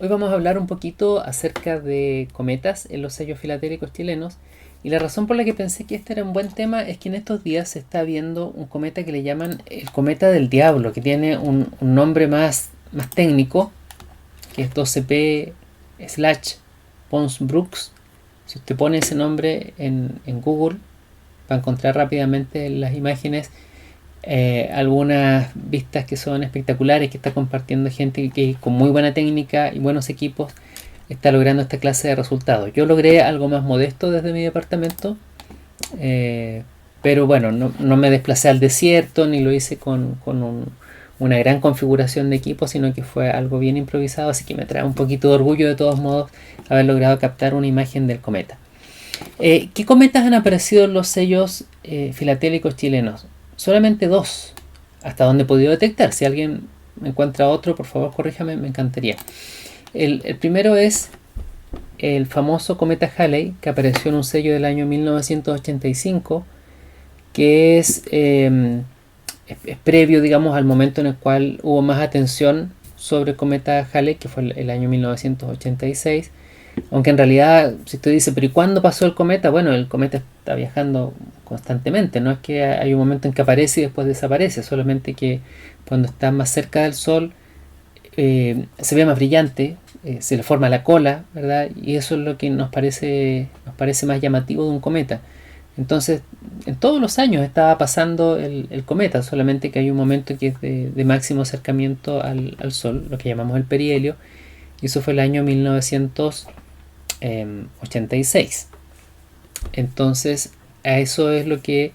Hoy vamos a hablar un poquito acerca de cometas en los sellos filatélicos chilenos. Y la razón por la que pensé que este era un buen tema es que en estos días se está viendo un cometa que le llaman el cometa del diablo, que tiene un nombre más técnico, que es 12P/Pons-Brooks. Si usted pone ese nombre en Google, va a encontrar rápidamente las imágenes algunas vistas que son espectaculares, que está compartiendo gente que con muy buena técnica y buenos equipos está logrando esta clase de resultados. Yo logré algo más modesto desde mi departamento, pero bueno, no me desplacé al desierto ni lo hice con una gran configuración de equipo, sino que fue algo bien improvisado, así que me trae un poquito de orgullo de todos modos haber logrado captar una imagen del cometa. ¿Qué cometas han aparecido en los sellos filatélicos chilenos? Solamente dos, hasta donde he podido detectar. Si alguien me encuentra otro, por favor corríjame, me encantaría. El primero es el famoso cometa Halley, que apareció en un sello del año 1985, que es previo, digamos, al momento en el cual hubo más atención sobre el cometa Halley, que fue el año 1986. Aunque en realidad, si usted dice, pero ¿y cuándo pasó el cometa? Bueno, el cometa está viajando constantemente, no es que hay un momento en que aparece y después desaparece, solamente que cuando está más cerca del Sol se ve más brillante, se le forma la cola, ¿verdad? Y eso es lo que nos parece más llamativo de un cometa. Entonces, en todos los años estaba pasando el cometa, solamente que hay un momento que es de máximo acercamiento al Sol, lo que llamamos el perihelio, y eso fue el año 1986. Entonces, a eso es lo que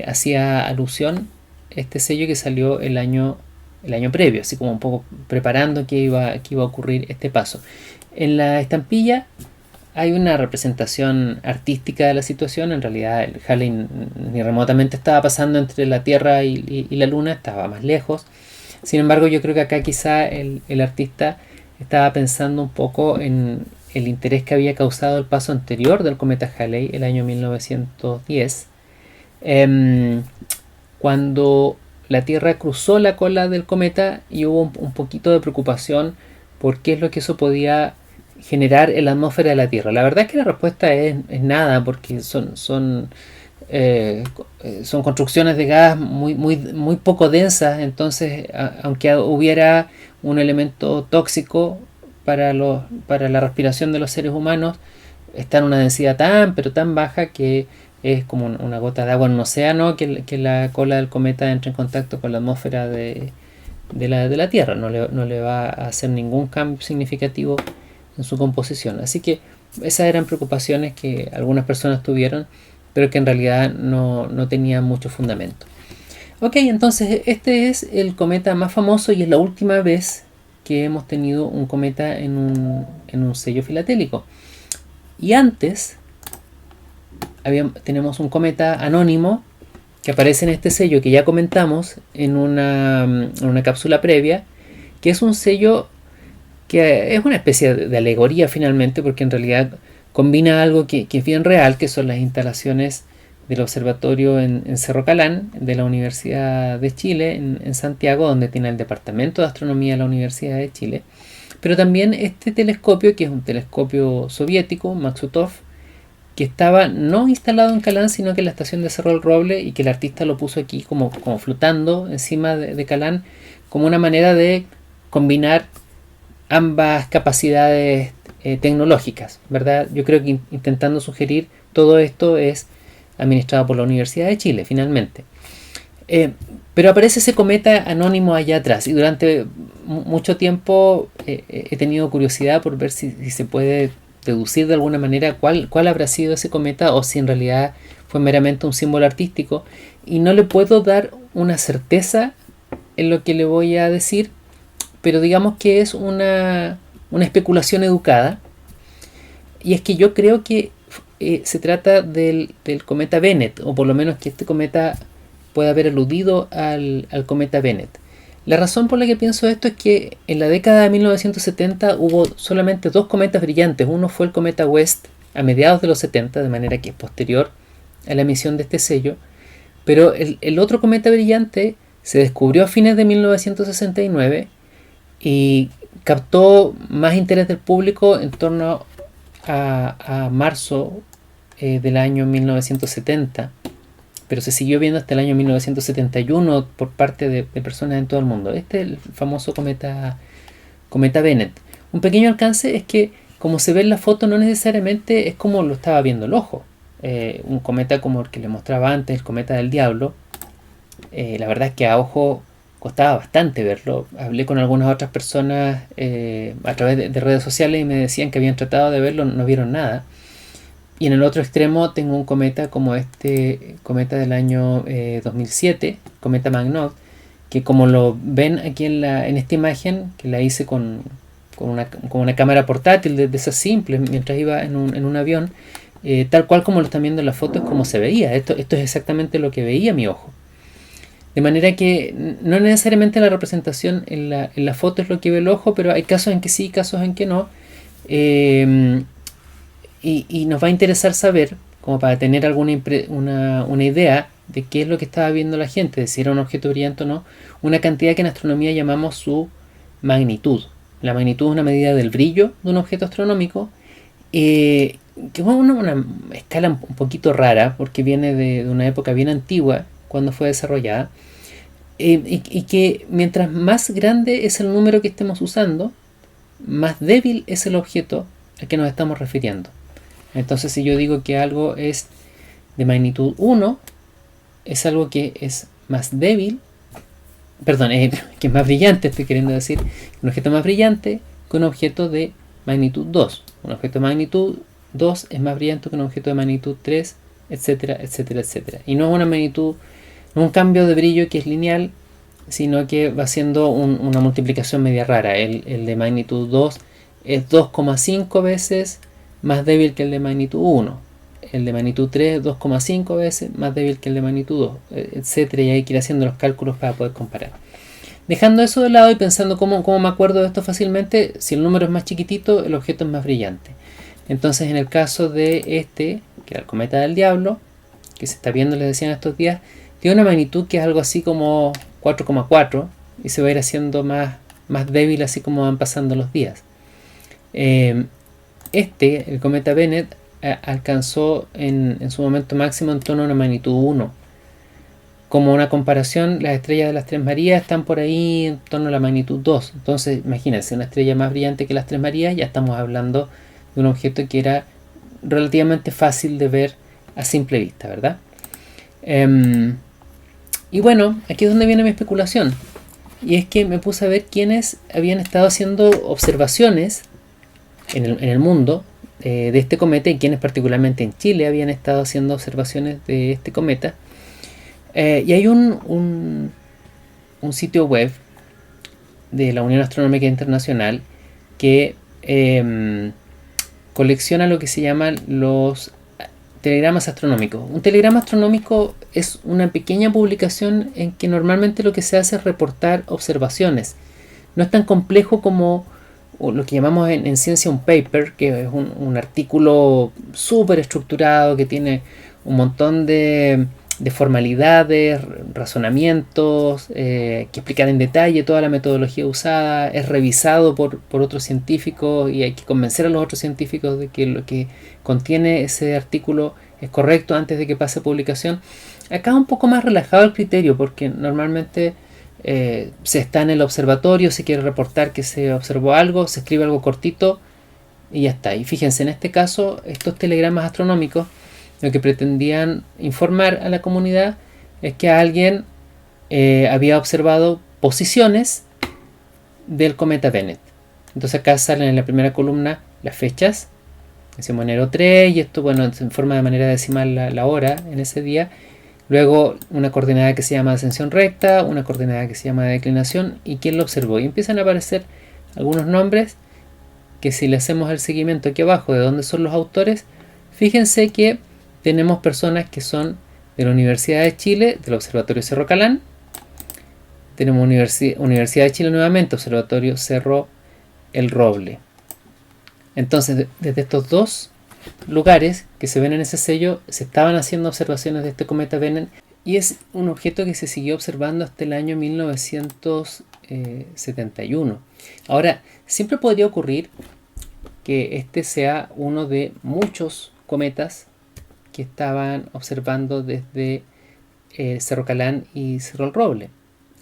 hacía alusión este sello que salió el año previo, así como un poco preparando que iba a ocurrir este paso. En la estampilla hay una representación artística de la situación. En realidad el Halley ni remotamente estaba pasando entre la Tierra y la Luna, estaba más lejos. Sin embargo, yo creo que acá quizá el artista estaba pensando un poco en el interés que había causado el paso anterior del cometa Halley, el año 1910, cuando la Tierra cruzó la cola del cometa y hubo un poquito de preocupación por qué es lo que eso podía generar en la atmósfera de la Tierra. La verdad es que la respuesta es nada, porque son construcciones de gas muy poco densas. Entonces, aunque hubiera un elemento tóxico para la respiración de los seres humanos, está en una densidad pero tan baja que es como una gota de agua en un océano que la cola del cometa entre en contacto con la atmósfera de la Tierra. No le va a hacer ningún cambio significativo en su composición. Así que esas eran preocupaciones que algunas personas tuvieron, pero que en realidad no tenían mucho fundamento. Ok, entonces este es el cometa más famoso y es la última vez que hemos tenido un cometa en un sello filatélico. Y antes tenemos un cometa anónimo que aparece en este sello que ya comentamos en una cápsula previa, que es un sello que es una especie de alegoría finalmente, porque en realidad combina algo que es bien real, que son las instalaciones del observatorio en Cerro Calán de la Universidad de Chile en Santiago, donde tiene el Departamento de Astronomía de la Universidad de Chile, pero también este telescopio, que es un telescopio soviético, Maksutov, que estaba no instalado en Calán, sino que en la estación de Cerro del Roble, y que el artista lo puso aquí como flotando encima de Calán, como una manera de combinar ambas capacidades tecnológicas, ¿verdad? Yo creo que intentando sugerir todo esto es administrado por la Universidad de Chile, finalmente. Pero aparece ese cometa anónimo allá atrás, y durante mucho tiempo he tenido curiosidad por ver si se puede deducir de alguna manera cuál habrá sido ese cometa, o si en realidad fue meramente un símbolo artístico, y no le puedo dar una certeza en lo que le voy a decir, pero digamos que es una especulación educada, y es que yo creo que se trata del cometa Bennet, o por lo menos que este cometa puede haber aludido al cometa Bennet. La razón por la que pienso esto es que en la década de 1970 hubo solamente dos cometas brillantes. Uno fue el cometa West a mediados de los 70, de manera que es posterior a la emisión de este sello, pero el otro cometa brillante se descubrió a fines de 1969 y captó más interés del público en torno a marzo del año 1970, pero se siguió viendo hasta el año 1971 por parte de personas en todo el mundo. Este es el famoso cometa Bennett. Un pequeño alcance es que, como se ve en la foto, no necesariamente es como lo estaba viendo el ojo. Un cometa como el que le mostraba antes, el cometa del diablo, la verdad es que a ojo costaba bastante verlo. Hablé con algunas otras personas a través de redes sociales y me decían que habían tratado de verlo, no vieron nada. Y en el otro extremo tengo un cometa como este cometa del año 2007, cometa Magnot, que como lo ven aquí en esta imagen, que la hice con una cámara portátil de esas simples mientras iba en un avión, tal cual como lo están viendo en la foto es como se veía. Esto es exactamente lo que veía mi ojo. De manera que no necesariamente la representación en la foto es lo que ve el ojo, pero hay casos en que sí, casos en que no. Y nos va a interesar saber, como para tener una idea de qué es lo que estaba viendo la gente, de si era un objeto brillante o no, una cantidad que en astronomía llamamos su magnitud. La magnitud es una medida del brillo de un objeto astronómico, que es una escala un poquito rara, porque viene de una época bien antigua, cuando fue desarrollada, y que mientras más grande es el número que estemos usando, más débil es el objeto al que nos estamos refiriendo. Entonces, si yo digo que algo es de magnitud 1, es algo que es más débil, perdón, que es más brillante, estoy queriendo decir, un objeto más brillante que un objeto de magnitud 2. Un objeto de magnitud 2 es más brillante que un objeto de magnitud 3, etcétera, etcétera, etcétera. Y no es una magnitud, no es un cambio de brillo que es lineal, sino que va siendo una multiplicación media rara. El de magnitud 2 es 2,5 veces más débil que el de magnitud 1. El de magnitud 3 es 2,5 veces más débil que el de magnitud 2, etcétera, y hay que ir haciendo los cálculos para poder comparar. Dejando eso de lado y pensando cómo me acuerdo de esto fácilmente, si el número es más chiquitito, el objeto es más brillante. Entonces, en el caso de este, que era el cometa del diablo, que se está viendo, les decía en estos días, tiene una magnitud que es algo así como 4,4 y se va a ir haciendo más débil así como van pasando los días. El cometa Bennett, alcanzó en su momento máximo en torno a una magnitud 1. Como una comparación, las estrellas de las Tres Marías están por ahí en torno a la magnitud 2. Entonces, imagínense, una estrella más brillante que las Tres Marías, ya estamos hablando de un objeto que era relativamente fácil de ver a simple vista, ¿verdad? Y bueno, aquí es donde viene mi especulación. Y es que me puse a ver quiénes habían estado haciendo observaciones en el mundo de este cometa y quienes particularmente en Chile habían estado haciendo observaciones de este cometa. Y hay un sitio web de la Unión Astronómica Internacional que colecciona lo que se llaman los telegramas astronómicos. Un telegrama astronómico es una pequeña publicación en que normalmente lo que se hace es reportar observaciones. No es tan complejo como lo que llamamos en ciencia un paper, que es un artículo súper estructurado que tiene un montón de formalidades, razonamientos, que explican en detalle toda la metodología usada, es revisado por otros científicos y hay que convencer a los otros científicos de que lo que contiene ese artículo es correcto antes de que pase a publicación. Acá es un poco más relajado el criterio porque normalmente se está en el observatorio, se quiere reportar que se observó algo, se escribe algo cortito y ya está. Y fíjense, en este caso, estos telegramas astronómicos lo que pretendían informar a la comunidad es que alguien había observado posiciones del cometa Bennett. Entonces acá salen en la primera columna las fechas, decimos enero 3, y esto, bueno, se informa de manera decimal la hora en ese día. Luego una coordenada que se llama ascensión recta, una coordenada que se llama declinación y quién lo observó. Y empiezan a aparecer algunos nombres que, si le hacemos el seguimiento aquí abajo de dónde son los autores, fíjense que tenemos personas que son de la Universidad de Chile, del Observatorio Cerro Calán. Tenemos Universidad de Chile nuevamente, Observatorio Cerro El Roble. Entonces, desde estos dos lugares que se ven en ese sello, se estaban haciendo observaciones de este cometa Bennett y es un objeto que se siguió observando hasta el año 1900, 1971. Ahora, siempre podría ocurrir que este sea uno de muchos cometas que estaban observando desde Cerro Calán y Cerro El Roble.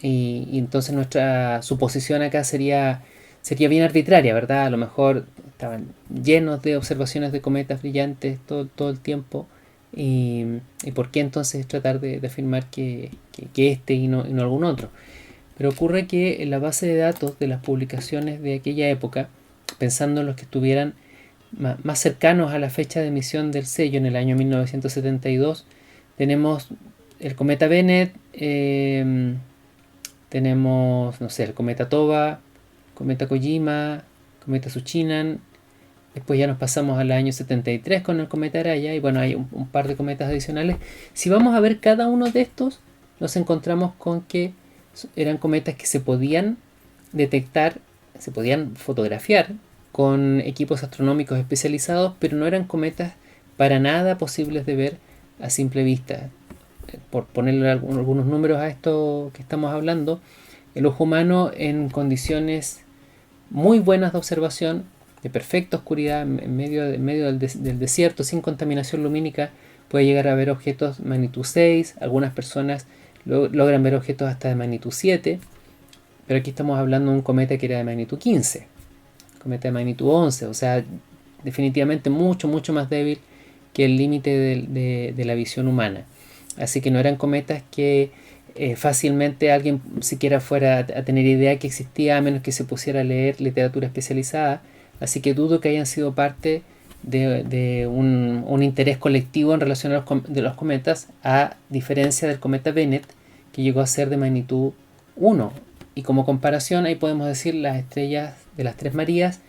Y entonces nuestra suposición acá sería bien arbitraria, ¿verdad? A lo mejor estaban llenos de observaciones de cometas brillantes todo el tiempo. Y por qué entonces tratar de afirmar que este y no algún otro. Pero ocurre que en la base de datos de las publicaciones de aquella época, pensando en los que estuvieran más cercanos a la fecha de emisión del sello en el año 1972, tenemos el cometa Bennett, tenemos, no sé, el cometa Toba, cometa Kojima, cometa Tsuchinan. Después ya nos pasamos al año 73 con el cometa Araya, y bueno, hay un par de cometas adicionales. Si vamos a ver cada uno de estos, nos encontramos con que eran cometas que se podían detectar, se podían fotografiar con equipos astronómicos especializados, pero no eran cometas para nada posibles de ver a simple vista. Por ponerle algunos números a esto que estamos hablando, el ojo humano en condiciones muy buenas de observación, de perfecta oscuridad, en medio del desierto, sin contaminación lumínica, puede llegar a ver objetos de magnitud 6, algunas personas logran ver objetos hasta de magnitud 7, pero aquí estamos hablando de un cometa que era de magnitud 15, cometa de magnitud 11, o sea, definitivamente mucho más débil que el límite de la visión humana. Así que no eran cometas que fácilmente alguien siquiera fuera a tener idea que existía, a menos que se pusiera a leer literatura especializada. Así que dudo que hayan sido parte de un interés colectivo en relación a los cometas, a diferencia del cometa Bennett, que llegó a ser de magnitud 1. Y como comparación, ahí podemos decir las estrellas de las Tres Marías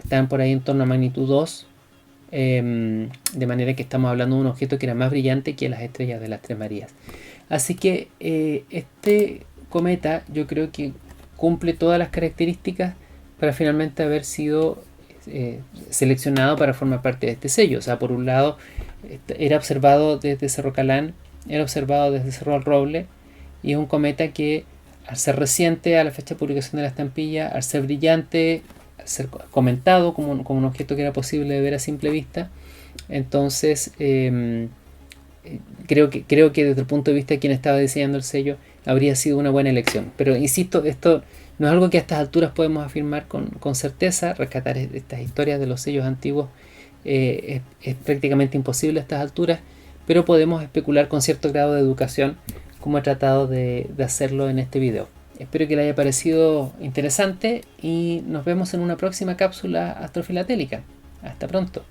están por ahí en torno a magnitud 2, de manera que estamos hablando de un objeto que era más brillante que las estrellas de las Tres Marías. Así que este cometa yo creo que cumple todas las características para finalmente haber sido seleccionado para formar parte de este sello. O sea, por un lado, era observado desde Cerro Calán, era observado desde Cerro El Roble, y es un cometa que, al ser reciente a la fecha de publicación de la estampilla, al ser brillante, al ser comentado como un objeto que era posible de ver a simple vista, entonces creo que desde el punto de vista de quien estaba diseñando el sello, habría sido una buena elección. Pero insisto, esto no es algo que a estas alturas podemos afirmar con certeza. Rescatar estas historias de los sellos antiguos es prácticamente imposible a estas alturas, pero podemos especular con cierto grado de educación, como he tratado de hacerlo en este video. Espero que les haya parecido interesante y nos vemos en una próxima cápsula astrofilatélica. Hasta pronto.